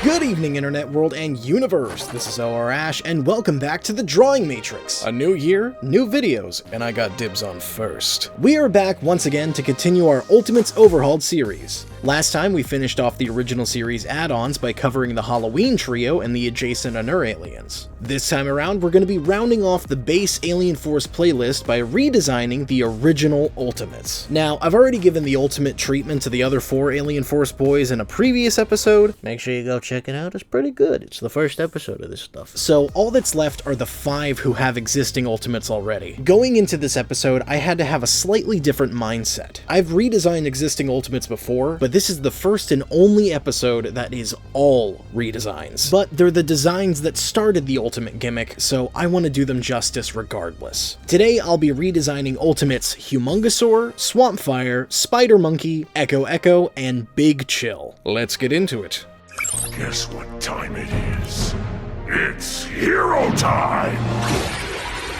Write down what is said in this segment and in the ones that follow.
Good evening, Internet World and Universe. This is O.R.Ash, and welcome back to the Drawing Matrix. A new year, new videos, and I got dibs on first. We are back once again to continue our Ultimates Overhauled series. Last time we finished off the original series add-ons by covering the Halloween trio and the adjacent Anur aliens. This time around, we're going to be rounding off the base Alien Force playlist by redesigning the original Ultimates. Now, I've already given the ultimate treatment to the other 4 Alien Force boys in a previous episode. Make sure you go check it out, it's pretty good. It's the first episode of this stuff. So all that's left are the 5 who have existing Ultimates already. Going into this episode, I had to have a slightly different mindset. I've redesigned existing Ultimates before, but this is the first and only episode that is all redesigns. But they're the designs that started the Ultimate gimmick, so I want to do them justice regardless. Today I'll be redesigning Ultimates Humungousaur, Swampfire, Spidermonkey, Echo, and Big Chill. Let's get into it. Guess what time it is? It's hero time!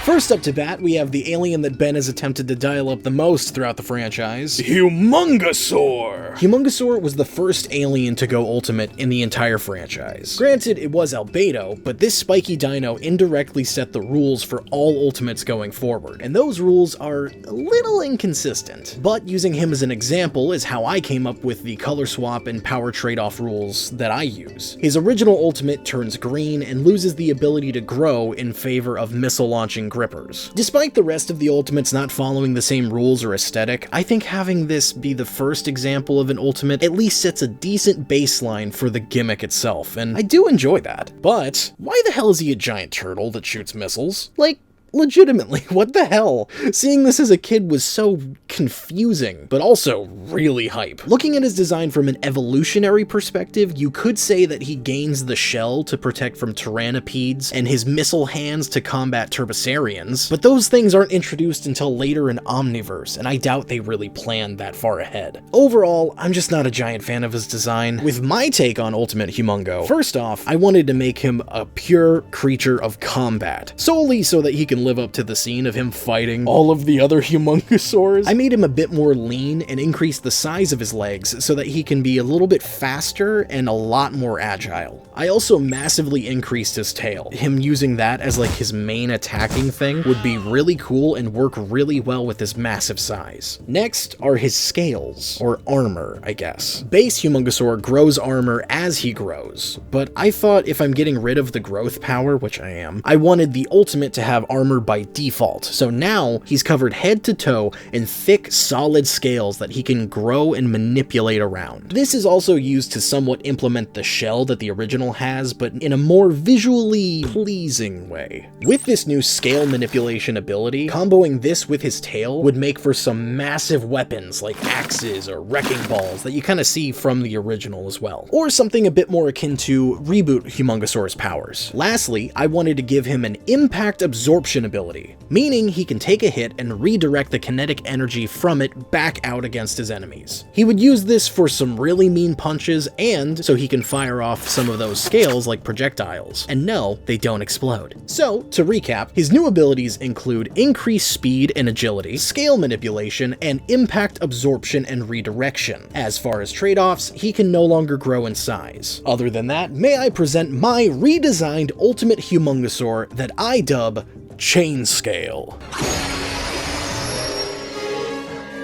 First up to bat, we have the alien that Ben has attempted to dial up the most throughout the franchise, Humungousaur! Humungousaur was the first alien to go ultimate in the entire franchise. Granted, it was albedo, but this spiky dino indirectly set the rules for all ultimates going forward, and those rules are a little inconsistent. But using him as an example is how I came up with the color swap and power trade-off rules that I use. His original ultimate turns green and loses the ability to grow in favor of missile-launching grippers. Despite the rest of the ultimates not following the same rules or aesthetic, I think having this be the first example of an ultimate at least sets a decent baseline for the gimmick itself, and I do enjoy that. But why the hell is he a giant turtle that shoots missiles? Like, legitimately, what the hell? Seeing this as a kid was so confusing, but also really hype. Looking at his design from an evolutionary perspective, you could say that he gains the shell to protect from tyrannopedes and his missile hands to combat turbosarians, but those things aren't introduced until later in Omniverse, and I doubt they really planned that far ahead. Overall, I'm just not a giant fan of his design. With my take on Ultimate Humungo, first off, I wanted to make him a pure creature of combat, solely so that he can live up to the scene of him fighting all of the other Humungousaurs. I made him a bit more lean and increased the size of his legs so that he can be a little bit faster and a lot more agile. I also massively increased his tail. Him using that as like his main attacking thing would be really cool and work really well with his massive size. Next are his scales, or armor, I guess. Base Humungousaur grows armor as he grows, but I thought if I'm getting rid of the growth power, which I am, I wanted the ultimate to have armor by default, so now he's covered head to toe in thick, solid scales that he can grow and manipulate around. This is also used to somewhat implement the shell that the original has, but in a more visually pleasing way. With this new scale manipulation ability, comboing this with his tail would make for some massive weapons like axes or wrecking balls that you kind of see from the original as well, or something a bit more akin to Reboot Humungousaur's powers. Lastly, I wanted to give him an impact absorption ability, meaning he can take a hit and redirect the kinetic energy from it back out against his enemies. He would use this for some really mean punches and so he can fire off some of those scales like projectiles. And no, they don't explode. So, to recap, his new abilities include increased speed and agility, scale manipulation, and impact absorption and redirection. As far as trade-offs, he can no longer grow in size. Other than that, may I present my redesigned Ultimate Humungousaur that I dub Chain Scale.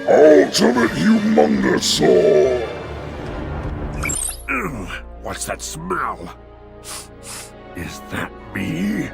Ultimate Humungousaur! Ugh, what's that smell? Is that me?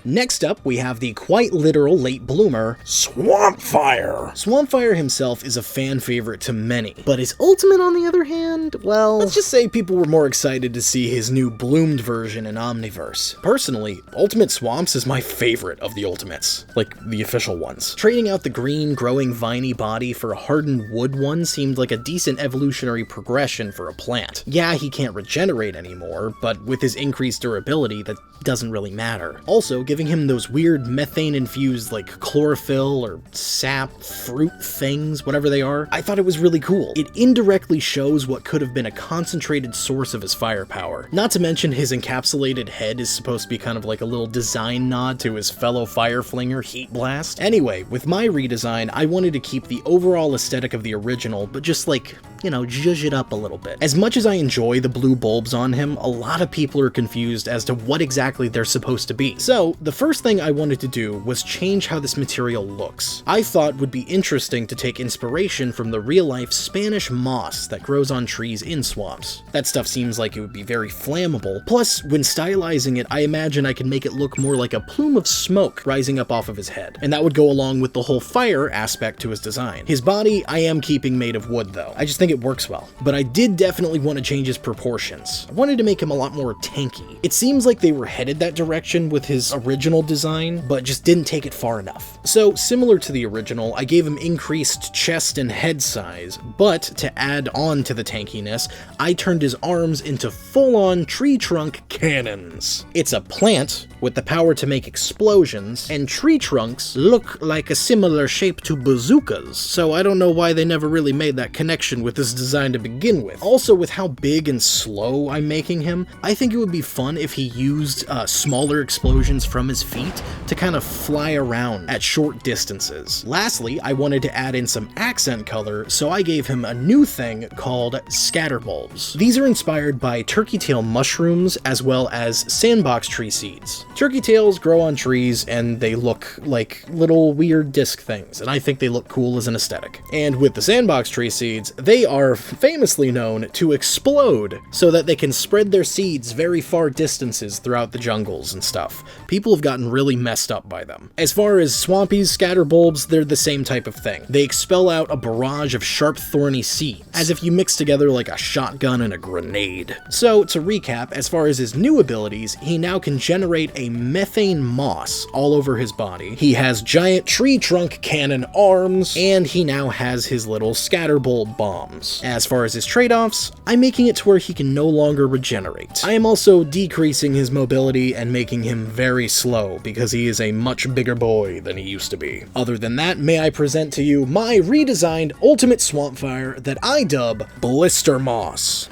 Next up, we have the quite literal late bloomer, Swampfire. Swampfire himself is a fan favorite to many, but his ultimate, on the other hand, well, let's just say people were more excited to see his new bloomed version in Omniverse. Personally, Ultimate Swamps is my favorite of the ultimates, like the official ones. Trading out the green, growing, viney body for a hardened wood one seemed like a decent evolutionary progression for a plant. Yeah, he can't regenerate anymore, but with his increased durability, that doesn't really matter. Also, giving him those weird methane-infused, like, chlorophyll or sap fruit things, whatever they are. I thought it was really cool. It indirectly shows what could have been a concentrated source of his firepower. Not to mention his encapsulated head is supposed to be kind of like a little design nod to his fellow fire flinger Heat Blast. Anyway, with my redesign, I wanted to keep the overall aesthetic of the original, but just like, you know, zhuzh it up a little bit. As much as I enjoy the blue bulbs on him, a lot of people are confused as to what exactly they're supposed to be. So, the first thing I wanted to do was change how this material looks. I thought would be interesting to take inspiration from the real-life Spanish moss that grows on trees in swamps. That stuff seems like it would be very flammable, plus, when stylizing it, I imagine I could make it look more like a plume of smoke rising up off of his head, and that would go along with the whole fire aspect to his design. His body, I am keeping made of wood though. I just think it works well. But I did definitely want to change his proportions. I wanted to make him a lot more tanky. It seems like they were headed that direction with his original design, but just didn't take it far enough. So, similar to the original, I gave him increased chest and head size, but to add on to the tankiness, I turned his arms into full-on tree trunk cannons. It's a plant with the power to make explosions, and tree trunks look like a similar shape to bazookas, so I don't know why they never really made that connection with this design to begin with. Also, with how big and slow I'm making him, I think it would be fun if he used smaller explosions from his feet to kind of fly around at short distances. Lastly, I wanted to add in some accent color, so I gave him a new thing called scatterbulbs. These are inspired by turkey tail mushrooms as well as sandbox tree seeds. Turkey tails grow on trees and they look like little weird disc things, and I think they look cool as an aesthetic. And with the sandbox tree seeds, they are famously known to explode so that they can spread their seeds very far distances throughout the jungles and stuff. People have gotten really messed up by them. As far as Swampy's scatterbulbs, they're the same type of thing. They expel out a barrage of sharp thorny seeds, as if you mix together like a shotgun and a grenade. So, to recap, as far as his new abilities, he now can generate a methane moss all over his body. He has giant tree trunk cannon arms, and he now has his little scatterbulb bombs. As far as his trade-offs, I'm making it to where he can no longer regenerate. I am also decreasing his mobility and making him very slow because he is a much bigger boy than he used to be. Other than that, may I present to you my redesigned Ultimate Swampfire that I dub Blister Moss.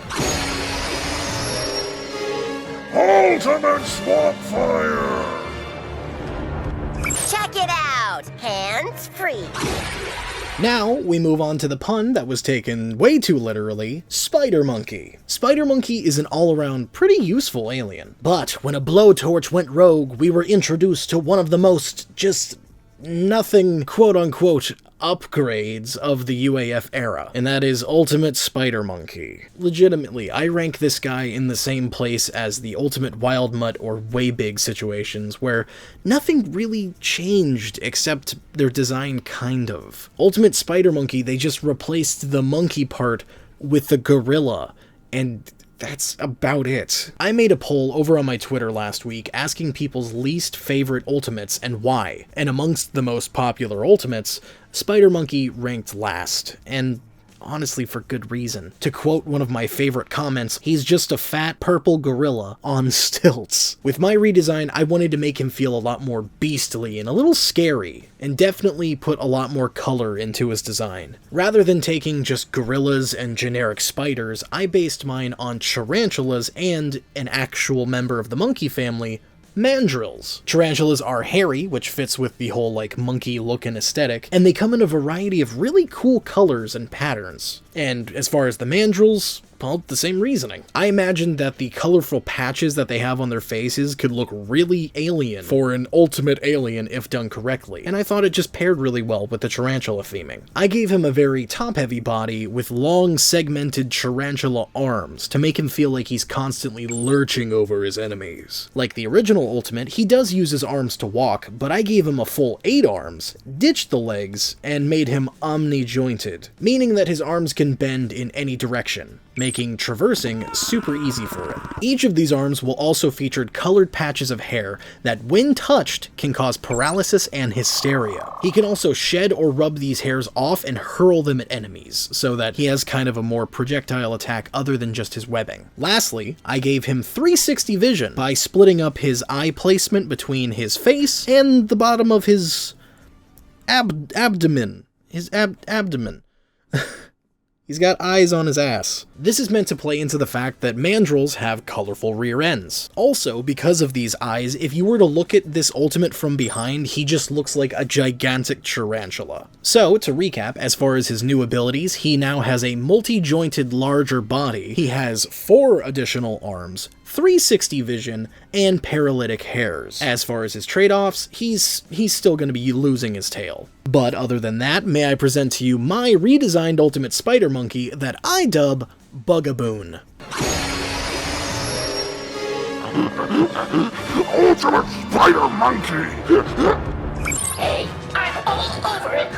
Ultimate Swampfire! Check it out! Hands free! Now, we move on to the pun that was taken way too literally, Spidermonkey. Spidermonkey is an all-around pretty useful alien. But when a blowtorch went rogue, we were introduced to one of the most just nothing quote-unquote upgrades of the UAF era, and that is Ultimate Spidermonkey. Legitimately, I rank this guy in the same place as the Ultimate Wild Mutt or Way Big situations, where nothing really changed except their design kind of. Ultimate Spidermonkey, they just replaced the monkey part with the gorilla, and that's about it. I made a poll over on my Twitter last week asking people's least favorite ultimates and why, and amongst the most popular ultimates, Spidermonkey ranked last, and honestly for good reason. To quote one of my favorite comments, he's just a fat purple gorilla on stilts. With my redesign, I wanted to make him feel a lot more beastly and a little scary, and definitely put a lot more color into his design. Rather than taking just gorillas and generic spiders, I based mine on tarantulas and an actual member of the monkey family, mandrills. Tarantulas are hairy, which fits with the whole, like, monkey-looking aesthetic, and they come in a variety of really cool colors and patterns. And as far as the mandrills, well, the same reasoning. I imagined that the colorful patches that they have on their faces could look really alien for an ultimate alien if done correctly, and I thought it just paired really well with the tarantula theming. I gave him a very top-heavy body with long, segmented tarantula arms to make him feel like he's constantly lurching over his enemies. Like the original Ultimate, he does use his arms to walk, but I gave him a full 8 arms, ditched the legs, and made him omni-jointed, meaning that his arms can bend in any direction. making traversing super easy for it. Each of these arms will also feature colored patches of hair that, when touched, can cause paralysis and hysteria. He can also shed or rub these hairs off and hurl them at enemies, so that he has kind of a more projectile attack other than just his webbing. Lastly, I gave him 360 vision by splitting up his eye placement between his face and the bottom of his abdomen. Abdomen. He's got eyes on his ass. This is meant to play into the fact that mandrills have colorful rear ends. Also, because of these eyes, if you were to look at this ultimate from behind, he just looks like a gigantic tarantula. So, to recap, as far as his new abilities, he now has a multi-jointed larger body, he has 4 additional arms, 360 vision, and paralytic hairs. As far as his trade-offs, he's still going to be losing his tail. But other than that, may I present to you my redesigned Ultimate Spidermonkey that I dub Bugaboon. Ultimate Spidermonkey! Hey, I'm all over it.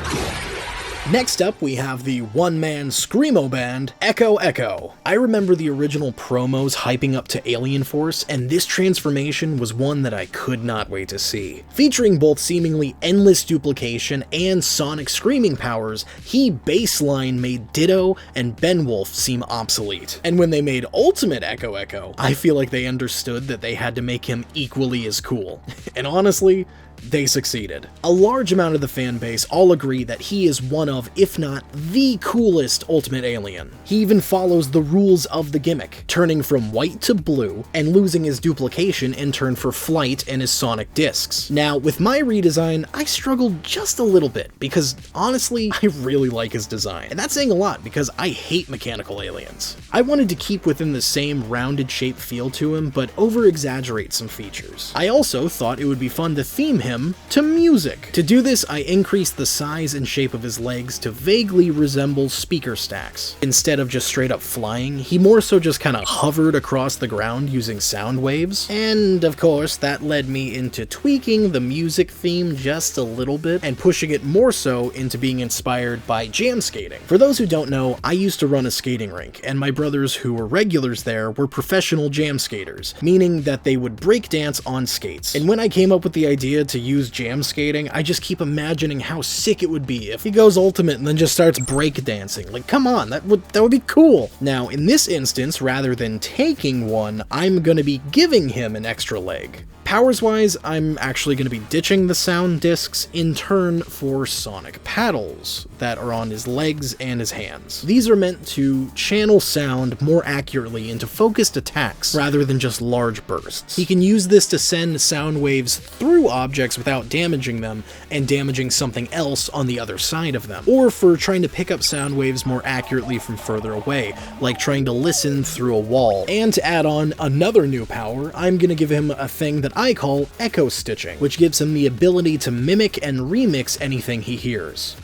Next up, we have the one-man screamo band, Echo Echo. I remember the original promos hyping up to Alien Force, and this transformation was one that I could not wait to see. Featuring both seemingly endless duplication and sonic screaming powers, he baseline made Ditto and Benwolf seem obsolete. And when they made Ultimate Echo Echo, I feel like they understood that they had to make him equally as cool. And honestly, they succeeded. A large amount of the fan base all agree that he is one of, if not the coolest Ultimate Alien. He even follows the rules of the gimmick, turning from white to blue, and losing his duplication in turn for flight and his sonic discs. Now, with my redesign, I struggled just a little bit, because honestly, I really like his design. And that's saying a lot, because I hate mechanical aliens. I wanted to keep within the same rounded shape feel to him, but over-exaggerate some features. I also thought it would be fun to theme him to music. To do this, I increased the size and shape of his legs to vaguely resemble speaker stacks. Instead of just straight up flying, he more so just kind of hovered across the ground using sound waves. And of course, that led me into tweaking the music theme just a little bit and pushing it more so into being inspired by jam skating. For those who don't know, I used to run a skating rink, and my brothers who were regulars there were professional jam skaters, meaning that they would break dance on skates. And when I came up with the idea to use jam skating, I just keep imagining how sick it would be if he goes ultimate and then just starts breakdancing. Like, come on, that would be cool. Now, in this instance, rather than taking one, I'm gonna be giving him an extra leg. Powers-wise, I'm actually going to be ditching the sound discs in turn for sonic paddles that are on his legs and his hands. These are meant to channel sound more accurately into focused attacks rather than just large bursts. He can use this to send sound waves through objects without damaging them and damaging something else on the other side of them, or for trying to pick up sound waves more accurately from further away, like trying to listen through a wall. And to add on another new power, I'm going to give him a thing that I call echo stitching, which gives him the ability to mimic and remix anything he hears.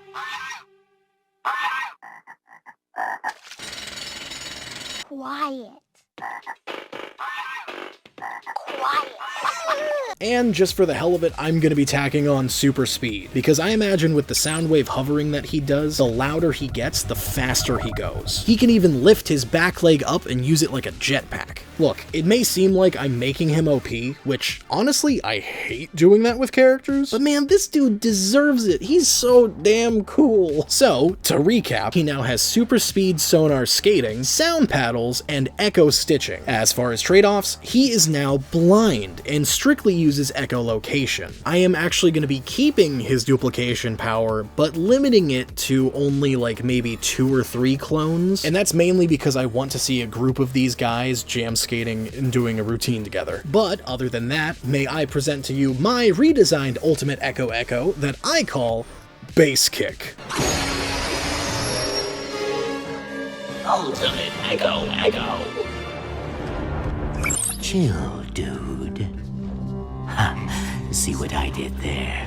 Quiet. And just for the hell of it, I'm going to be tacking on super speed, because I imagine with the sound wave hovering that he does, the louder he gets, the faster he goes. He can even lift his back leg up and use it like a jetpack. Look, it may seem like I'm making him OP, which honestly, I hate doing that with characters, but man, this dude deserves it. He's so damn cool. So, to recap, he now has super speed sonar skating, sound paddles, and echo stitching. As far as trade-offs, he is now blind and strictly uses echolocation. I am actually going to be keeping his duplication power, but limiting it to only like maybe 2 or 3 clones, and that's mainly because I want to see a group of these guys jam skating and doing a routine together. But other than that, may I present to you my redesigned Ultimate Echo Echo that I call Bass Kick. Ultimate Echo Echo. Chill, dude. Ha, see what I did there?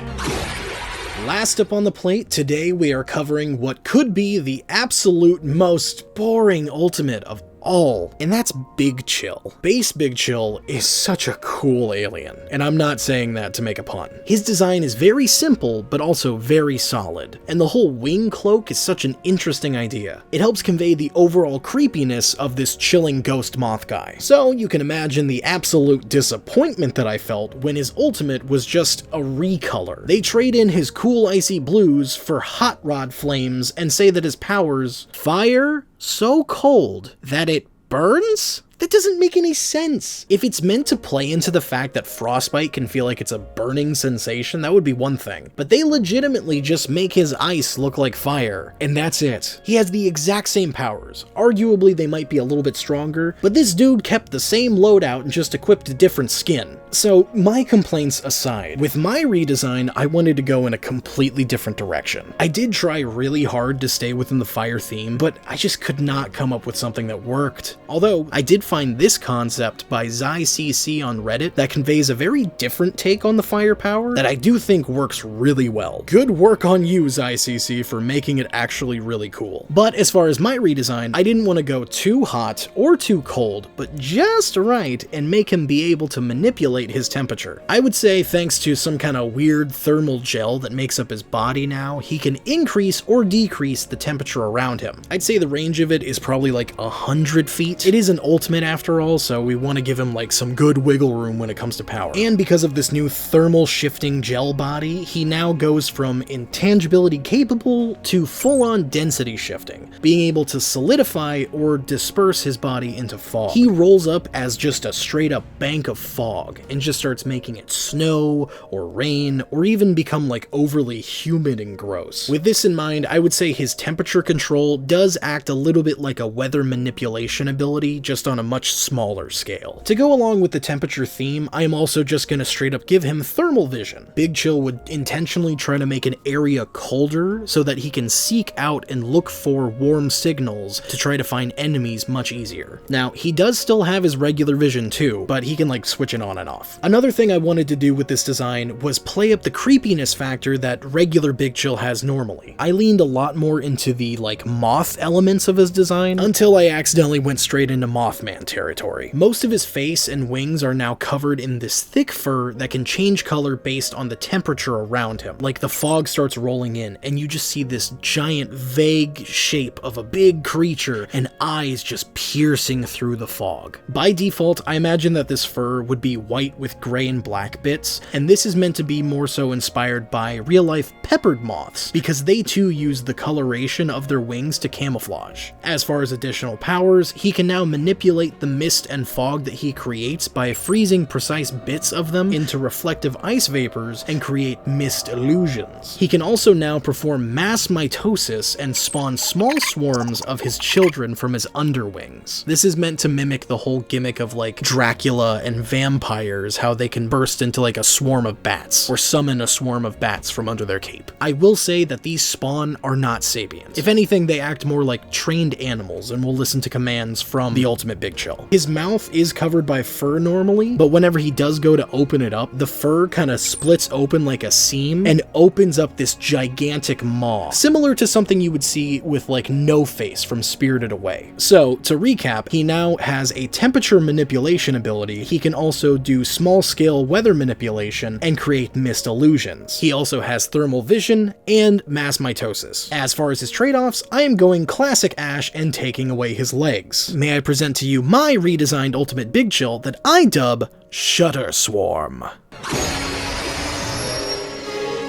Last up on the plate, today we are covering what could be the absolute most boring ultimate of all, and that's Big Chill. Base Big Chill is such a cool alien, and I'm not saying that to make a pun. His design is very simple, but also very solid, and the whole wing cloak is such an interesting idea. It helps convey the overall creepiness of this chilling ghost moth guy. So you can imagine the absolute disappointment that I felt when his ultimate was just a recolor. They trade in his cool icy blues for hot rod flames and say that his powers fire so cold that it burns? That doesn't make any sense. If it's meant to play into the fact that frostbite can feel like it's a burning sensation, that would be one thing. But they legitimately just make his ice look like fire, and that's it. He has the exact same powers. Arguably, they might be a little bit stronger, but this dude kept the same loadout and just equipped a different skin. So, my complaints aside, with my redesign, I wanted to go in a completely different direction. I did try really hard to stay within the fire theme, but I just could not come up with something that worked. Although, I did find this concept by XyCC on Reddit that conveys a very different take on the firepower that I do think works really well. Good work on you, XyCC, for making it actually really cool. But as far as my redesign, I didn't want to go too hot or too cold, but just right and make him be able to manipulate his temperature. I would say thanks to some kind of weird thermal gel that makes up his body now, he can increase or decrease the temperature around him. I'd say the range of it is probably like 100 feet. It is an ultimate after all, so we want to give him like some good wiggle room when it comes to power. And because of this new thermal shifting gel body, he now goes from intangibility capable to full-on density shifting, being able to solidify or disperse his body into fog. He rolls up as just a straight up bank of fog and just starts making it snow or rain or even become like overly humid and gross. With this in mind, I would say his temperature control does act a little bit like a weather manipulation ability, just on a much smaller scale. To go along with the temperature theme, I am also just gonna straight up give him thermal vision. Big Chill would intentionally try to make an area colder so that he can seek out and look for warm signals to try to find enemies much easier. Now, he does still have his regular vision too, but he can like switch it on and off. Another thing I wanted to do with this design was play up the creepiness factor that regular Big Chill has normally. I leaned a lot more into the like moth elements of his design until I accidentally went straight into Mothman territory. Most of his face and wings are now covered in this thick fur that can change color based on the temperature around him. Like the fog starts rolling in and you just see this giant vague shape of a big creature and eyes just piercing through the fog. By default, I imagine that this fur would be white with gray and black bits, and this is meant to be more so inspired by real-life peppered moths, because they too use the coloration of their wings to camouflage. As far as additional powers, he can now manipulate the mist and fog that he creates by freezing precise bits of them into reflective ice vapors and create mist illusions. He can also now perform mass mitosis and spawn small swarms of his children from his underwings. This is meant to mimic the whole gimmick of like Dracula and vampires, how they can burst into like a swarm of bats, or summon a swarm of bats from under their cape. I will say that these spawn are not sapiens. If anything, they act more like trained animals and will listen to commands from the ultimate Big Chill. His mouth is covered by fur normally, but whenever he does go to open it up, the fur kind of splits open like a seam and opens up this gigantic maw, similar to something you would see with like No Face from Spirited Away. So, to recap, he now has a temperature manipulation ability. He can also do small-scale weather manipulation and create mist illusions. He also has thermal vision and mass mitosis. As far as his trade-offs, I am going classic Ash and taking away his legs. May I present to you my redesigned Ultimate Big Chill that I dub Shutter Swarm.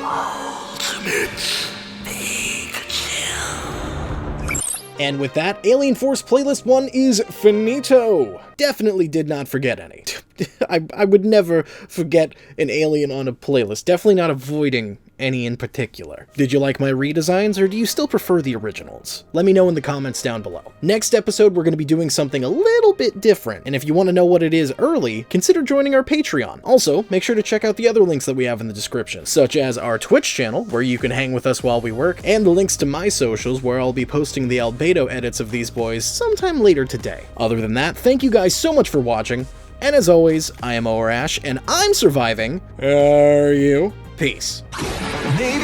Ultimate Big Chill. And with that, Alien Force Playlist 1 is finito! Definitely did not forget any. I would never forget an alien on a playlist, definitely not avoiding any in particular. Did you like my redesigns, or do you still prefer the originals? Let me know in the comments down below. Next episode, we're going to be doing something a little bit different, and if you want to know what it is early, consider joining our Patreon. Also, make sure to check out the other links that we have in the description, such as our Twitch channel, where you can hang with us while we work, and the links to my socials, where I'll be posting the albedo edits of these boys sometime later today. Other than that, thank you guys so much for watching, and as always, I am O.R.Ash, and I'm surviving. Are you? Peace. Maybe